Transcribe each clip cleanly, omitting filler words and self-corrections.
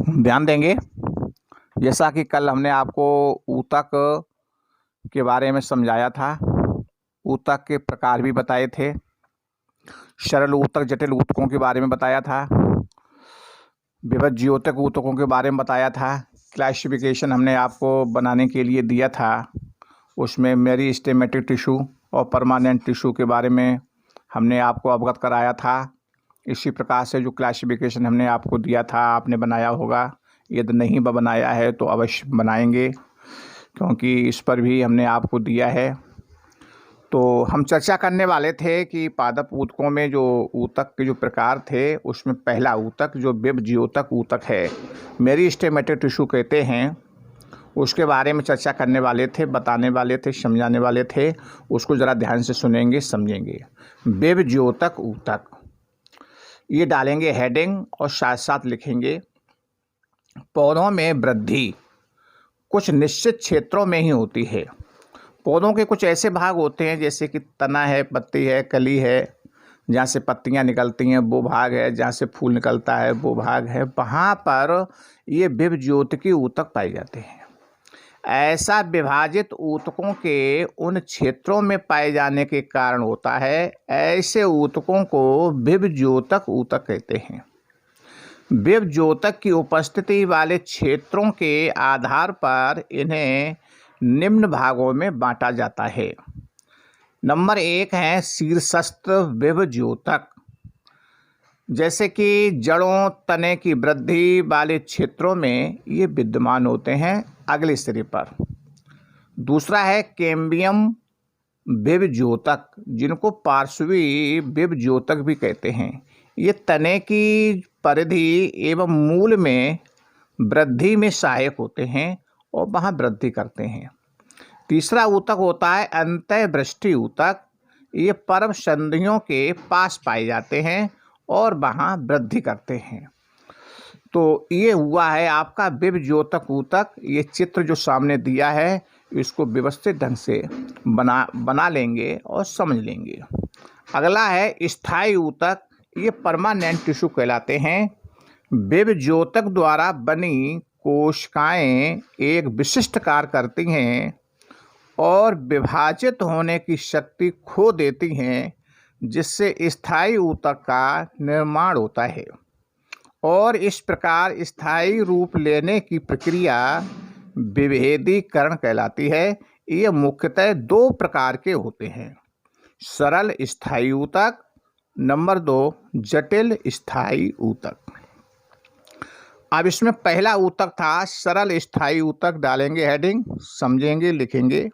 ध्यान देंगे। जैसा कि कल हमने आपको ऊतक के बारे में समझाया था, ऊतक के प्रकार भी बताए थे, सरल ऊतक जटिल ऊतकों के बारे में बताया था, विभज्योतक ऊतकों के बारे में बताया था। क्लासिफिकेशन हमने आपको बनाने के लिए दिया था, उसमें मेरिस्टेमेटिक टिश्यू और परमानेंट टिश्यू के बारे में हमने आपको अवगत कराया था। इसी प्रकार से जो क्लासिफिकेशन हमने आपको दिया था आपने बनाया होगा। यदि नहीं बनाया है तो अवश्य बनाएंगे, क्योंकि इस पर भी हमने आपको दिया है। तो हम चर्चा करने वाले थे कि पादप ऊतकों में जो ऊतक के जो प्रकार थे, उसमें पहला ऊतक जो विभज्योतक ऊतक है, मेरिस्टेमेटिक टिश्यू कहते हैं, उसके बारे में चर्चा करने वाले थे, बताने वाले थे, समझाने वाले थे। उसको ज़रा ध्यान से सुनेंगे, समझेंगे। विभज्योतक ऊतक, ये डालेंगे हेडिंग और साथ साथ लिखेंगे। पौधों में वृद्धि कुछ निश्चित क्षेत्रों में ही होती है। पौधों के कुछ ऐसे भाग होते हैं जैसे कि तना है, पत्ती है, कली है, जहाँ से पत्तियाँ निकलती हैं वो भाग है, जहाँ से फूल निकलता है वो भाग है, वहाँ पर ये विभज्योतकी ऊतक पाए जाते हैं। ऐसा विभाजित ऊतकों के उन क्षेत्रों में पाए जाने के कारण होता है, ऐसे ऊतकों को विभज्योतक ऊतक कहते हैं। विभज्योतक की उपस्थिति वाले क्षेत्रों के आधार पर इन्हें निम्न भागों में बांटा जाता है। नंबर 1 है शीर्षस्थ विभज्योतक, जैसे कि जड़ों, तने की वृद्धि वाले क्षेत्रों में ये विद्यमान होते हैं अगले सिरे पर। दूसरा है कैम्बियम विभज्योतक, जिनको पार्श्वी विभज्योतक भी कहते हैं। ये तने की परिधि एवं मूल में वृद्धि में सहायक होते हैं और वहाँ वृद्धि करते हैं। तीसरा ऊतक होता है अंतःवृष्टि ऊतक, ये पर्व संधियों के पास पाए जाते हैं और वहाँ वृद्धि करते हैं। तो ये हुआ है आपका विभज्योतक ऊतक। ये चित्र जो सामने दिया है इसको व्यवस्थित ढंग से बना लेंगे और समझ लेंगे। अगला है स्थायी ऊतक, ये परमानेंट टिश्यू कहलाते हैं। विभज्योतक द्वारा बनी कोशिकाएं एक विशिष्ट कार्य करती हैं और विभाजित होने की शक्ति खो देती हैं, जिससे स्थायी ऊतक का निर्माण होता है। और इस प्रकार स्थायी रूप लेने की प्रक्रिया विभेदीकरण कहलाती है। ये मुख्यतः 2 प्रकार के होते हैं, सरल स्थायी ऊतक, नंबर 2 जटिल स्थायी ऊतक। अब इसमें पहला ऊतक था सरल स्थायी ऊतक, डालेंगे हेडिंग, समझेंगे, लिखेंगे।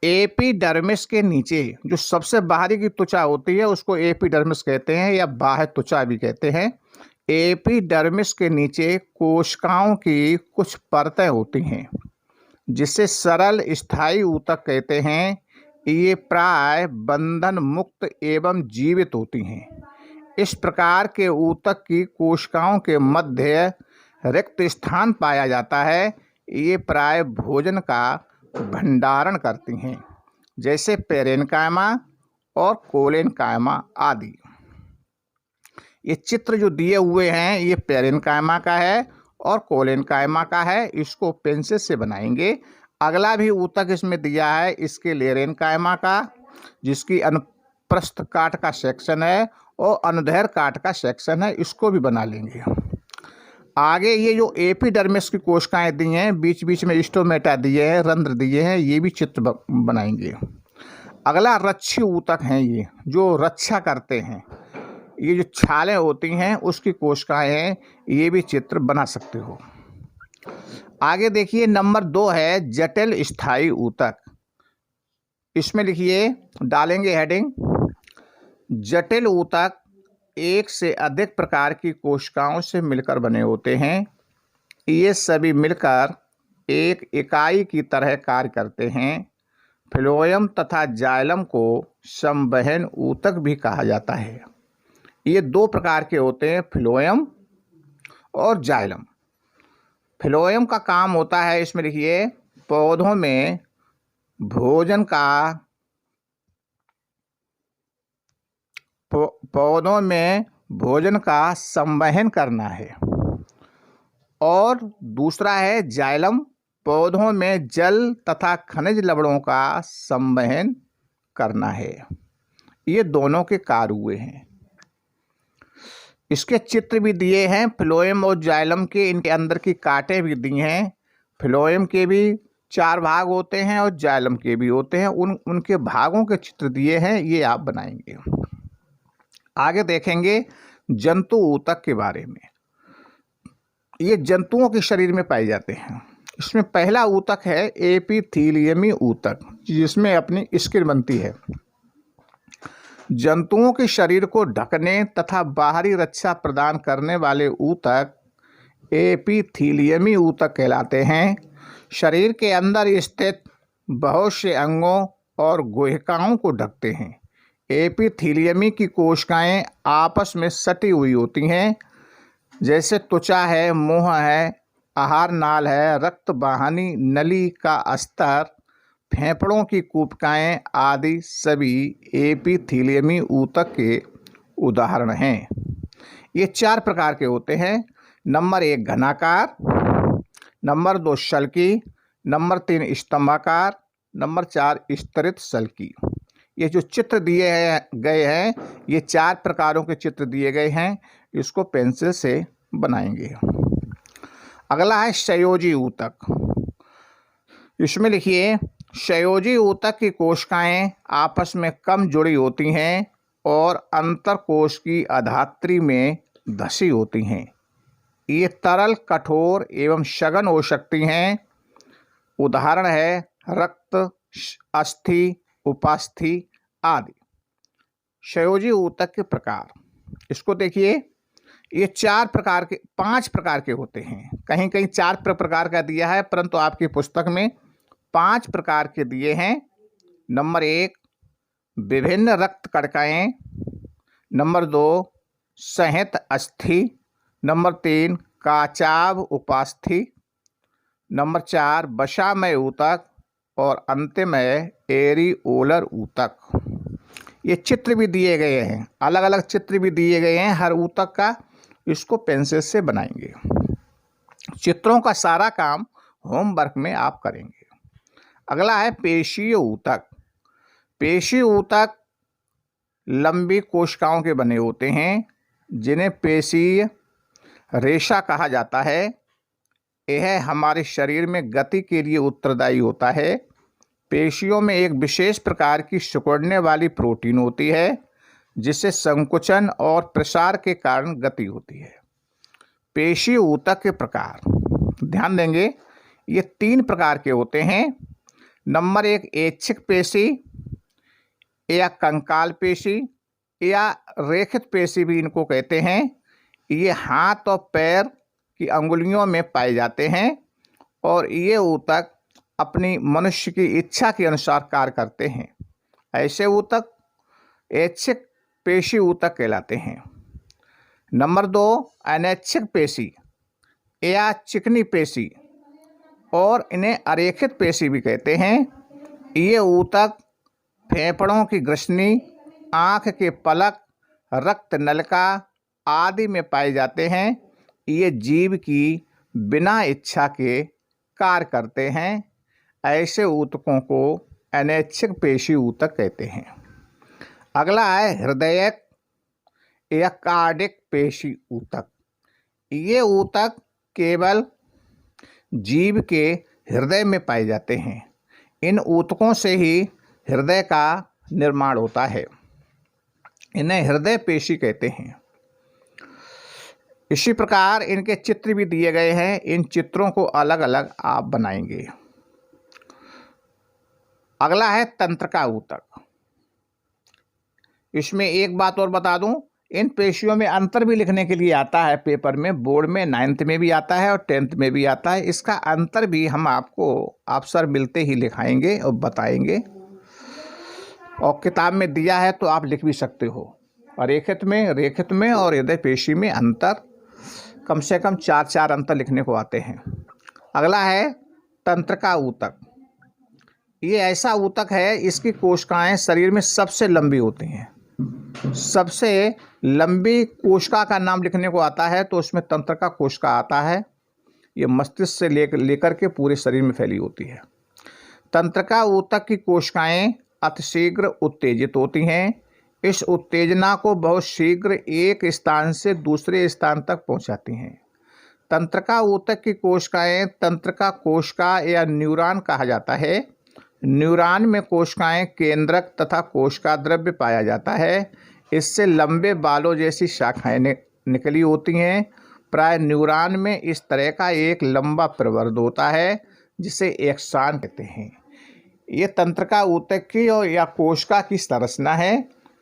एपिडर्मिस के नीचे जो सबसे बाहरी की त्वचा होती है उसको एपिडर्मिस कहते हैं या बाह्य त्वचा भी कहते हैं। एपिडर्मिस के नीचे कोशिकाओं की कुछ परतें होती हैं जिसे सरल स्थायी ऊतक कहते हैं। ये प्राय बंधन मुक्त एवं जीवित होती हैं। इस प्रकार के ऊतक की कोशिकाओं के मध्य रिक्त स्थान पाया जाता है। ये प्राय भोजन का भंडारण करती हैं, जैसे पेरेन्काइमा और कोलेनकाइमा आदि। ये चित्र जो दिए हुए हैं ये पेरेन्काइमा का है और कोलेनकाइमा का है, इसको पेंसिल से बनाएंगे। अगला भी ऊतक इसमें दिया है इसके लेरेनकाइमा का, जिसकी अनुप्रस्थ काट का सेक्शन है और अनुदैर्घ्य काट का सेक्शन है, इसको भी बना लेंगे। आगे ये जो एपिडर्मिस की कोशिकाएं दी हैं, बीच बीच में स्टोमेटा दिए हैं, रंध्र दिए हैं, ये भी चित्र बनाएंगे। अगला रक्षी ऊतक हैं, ये जो रक्षा करते हैं, ये जो छालें होती हैं उसकी कोशिकाएं हैं, ये भी चित्र बना सकते हो। आगे देखिए नंबर 2 है जटिल स्थायी ऊतक। इसमें लिखिए, डालेंगे हेडिंग, जटिल ऊतक एक से अधिक प्रकार की कोशिकाओं से मिलकर बने होते हैं। ये सभी मिलकर एक इकाई की तरह कार्य करते हैं। फ्लोएम तथा जाइलम को संवहन ऊतक भी कहा जाता है। ये 2 प्रकार के होते हैं, फ्लोएम और जाइलम। फ्लोएम का काम होता है, इसमें लिखिए, पौधों में भोजन का संवहन करना है और दूसरा है जाइलम, पौधों में जल तथा खनिज लवणों का संवहन करना है। ये दोनों के कार्य हुए हैं। इसके चित्र भी दिए हैं फ्लोएम और जाइलम के, इनके अंदर की कांटें भी दी हैं। फ्लोएम के भी 4 भाग होते हैं और जाइलम के भी होते हैं, उनके भागों के चित्र दिए हैं, ये आप बनाएंगे। आगे देखेंगे जंतु ऊतक के बारे में। ये जंतुओं के शरीर में पाए जाते हैं। इसमें पहला ऊतक है एपिथीलियमी ऊतक, जिसमें अपनी स्किन बनती है। जंतुओं के शरीर को ढकने तथा बाहरी रक्षा प्रदान करने वाले ऊतक एपिथीलियमी ऊतक कहलाते हैं। शरीर के अंदर स्थित बहुत से अंगों और गुहिकाओं को ढकते हैं। एपिथीलियमी की कोशिकाएं आपस में सटी हुई होती हैं, जैसे त्वचा है, मुंह है, आहार नाल है, रक्त वाहिनी नली का अस्तर, फेफड़ों की कूपिकाएं आदि सभी एपिथीलियमी ऊतक के उदाहरण हैं। ये 4 प्रकार के होते हैं। नंबर 1 घनाकार, नंबर 2 शल्की, नंबर 3 स्तंभाकार, नंबर 4 स्तरित शल्की। ये जो चित्र दिए गए हैं, ये 4 प्रकारों के चित्र दिए गए हैं। इसको पेंसिल से बनाएंगे। अगला है संयोजी ऊतक। इसमें लिखिए, संयोजी ऊतक की कोशिकाएं आपस में कम जुड़ी होती हैं और अंतरकोश की अधात्री में धसी होती हैं। ये तरल, कठोर एवं सघन हो सकती हैं। उदाहरण है रक्त, अस्थि, उपास्थि आदि। संयोजी ऊतक के प्रकार, इसको देखिए, ये 5 प्रकार के होते हैं। कहीं कहीं 4 प्रकार का दिया है, परंतु आपकी पुस्तक में 5 प्रकार के दिए हैं। नंबर 1 विभिन्न रक्त कणिकाएं, नंबर 2 संहित अस्थि, नंबर 3 काचाभ उपास्थि, नंबर 4 वसामय ऊतक और अंतिम है एरिओलर ऊतक। ये चित्र भी दिए गए हैं, अलग अलग चित्र भी दिए गए हैं हर ऊतक का। इसको पेंसिल से बनाएंगे। चित्रों का सारा काम होमवर्क में आप करेंगे। अगला है पेशीय ऊतक। पेशीय ऊतक लंबी कोशिकाओं के बने होते हैं, जिन्हें पेशीय रेशा कहा जाता है। यह हमारे शरीर में गति के लिए उत्तरदायी होता है। पेशियों में एक विशेष प्रकार की सिकुड़ने वाली प्रोटीन होती है, जिससे संकुचन और प्रसार के कारण गति होती है। पेशीय ऊतक के प्रकार ध्यान देंगे, ये 3 प्रकार के होते हैं। नंबर 1 ऐच्छिक पेशी या कंकाल पेशी या रेखित पेशी भी इनको कहते हैं। ये हाथ और पैर की अंगुलियों में पाए जाते हैं और ये ऊतक अपनी मनुष्य की इच्छा के अनुसार कार्य करते हैं। ऐसे ऊतक ऐच्छिक पेशी ऊतक कहलाते हैं। नंबर 2 अनैच्छिक पेशी या चिकनी पेशी, और इन्हें अरेखित पेशी भी कहते हैं। ये ऊतक फेफड़ों की ग्रसनी, आँख के पलक, रक्त नलिका आदि में पाए जाते हैं। ये जीव की बिना इच्छा के कार्य करते हैं। ऐसे ऊतकों को अनैच्छिक पेशी ऊतक कहते हैं। अगला है हृदयक या कार्डिक पेशी ऊतक। ये ऊतक केवल जीव के हृदय में पाए जाते हैं। इन ऊतकों से ही हृदय का निर्माण होता है। इन्हें हृदय पेशी कहते हैं। इसी प्रकार इनके चित्र भी दिए गए हैं। इन चित्रों को अलग अलग आप बनाएंगे। अगला है तंत्रिका ऊतक। इसमें एक बात और बता दूं, इन पेशियों में अंतर भी लिखने के लिए आता है पेपर में, बोर्ड में 9th में भी आता है और 10th में भी आता है। इसका अंतर भी हम आपको अवसर मिलते ही लिखाएंगे और बताएंगे, और किताब में दिया है तो आप लिख भी सकते हो। और रेखित में और हृदय पेशी में अंतर कम से कम 4 अंतर लिखने को आते हैं। अगला है तंत्रिका ऊतक। ये ऐसा ऊतक है, इसकी कोशिकाएं शरीर में सबसे लंबी होती हैं। सबसे लंबी कोशिका का नाम लिखने को आता है तो उसमें तंत्रिका कोशिका आता है। ये मस्तिष्क से लेकर के पूरे शरीर में फैली होती है। तंत्रिका ऊतक की कोशिकाएं अतिशीघ्र उत्तेजित होती हैं। इस उत्तेजना को बहुत शीघ्र एक स्थान से दूसरे स्थान तक पहुंचाती हैं। तंत्रिका ऊतक की कोशिकाएं तंत्रिका कोशिका या न्यूरॉन कहा जाता है। न्यूरॉन में कोशिकाएं केंद्रक तथा कोशिका द्रव्य पाया जाता है। इससे लंबे बालों जैसी शाखाएं निकली होती हैं। प्राय न्यूरॉन में इस तरह का एक लंबा प्रवर्ध होता है जिसे एक्सान कहते हैं। ये तंत्रिका ऊतक की और या कोशिका की संरचना है।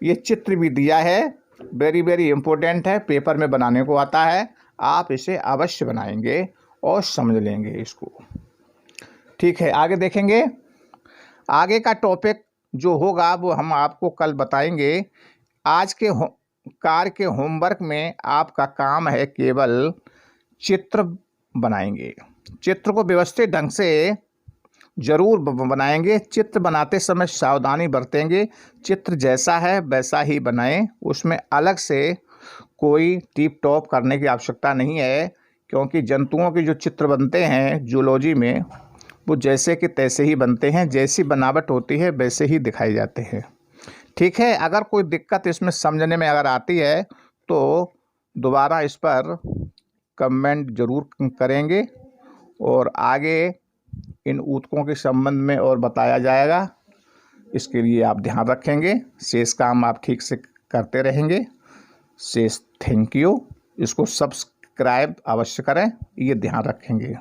ये चित्र भी दिया है, वेरी वेरी इम्पोर्टेंट है, पेपर में बनाने को आता है। आप इसे अवश्य बनाएंगे और समझ लेंगे इसको। ठीक है, आगे देखेंगे। आगे का टॉपिक जो होगा वो हम आपको कल बताएंगे। आज के कार्य के होमवर्क में आपका काम है केवल चित्र बनाएंगे। चित्र को व्यवस्थित ढंग से जरूर बनाएंगे। चित्र बनाते समय सावधानी बरतेंगे। चित्र जैसा है वैसा ही बनाएं, उसमें अलग से कोई टिप टॉप करने की आवश्यकता नहीं है, क्योंकि जंतुओं के जो चित्र बनते हैं जूलॉजी में वो जैसे कि तैसे ही बनते हैं, जैसी बनावट होती है वैसे ही दिखाई जाते हैं। ठीक है, अगर कोई दिक्कत इसमें समझने में अगर आती है तो दोबारा इस पर कमेंट ज़रूर करेंगे और आगे इन ऊतकों के संबंध में और बताया जाएगा। इसके लिए आप ध्यान रखेंगे। शेष काम आप ठीक से करते रहेंगे। शेष थैंक यू। इसको सब्सक्राइब अवश्य करें, ये ध्यान रखेंगे।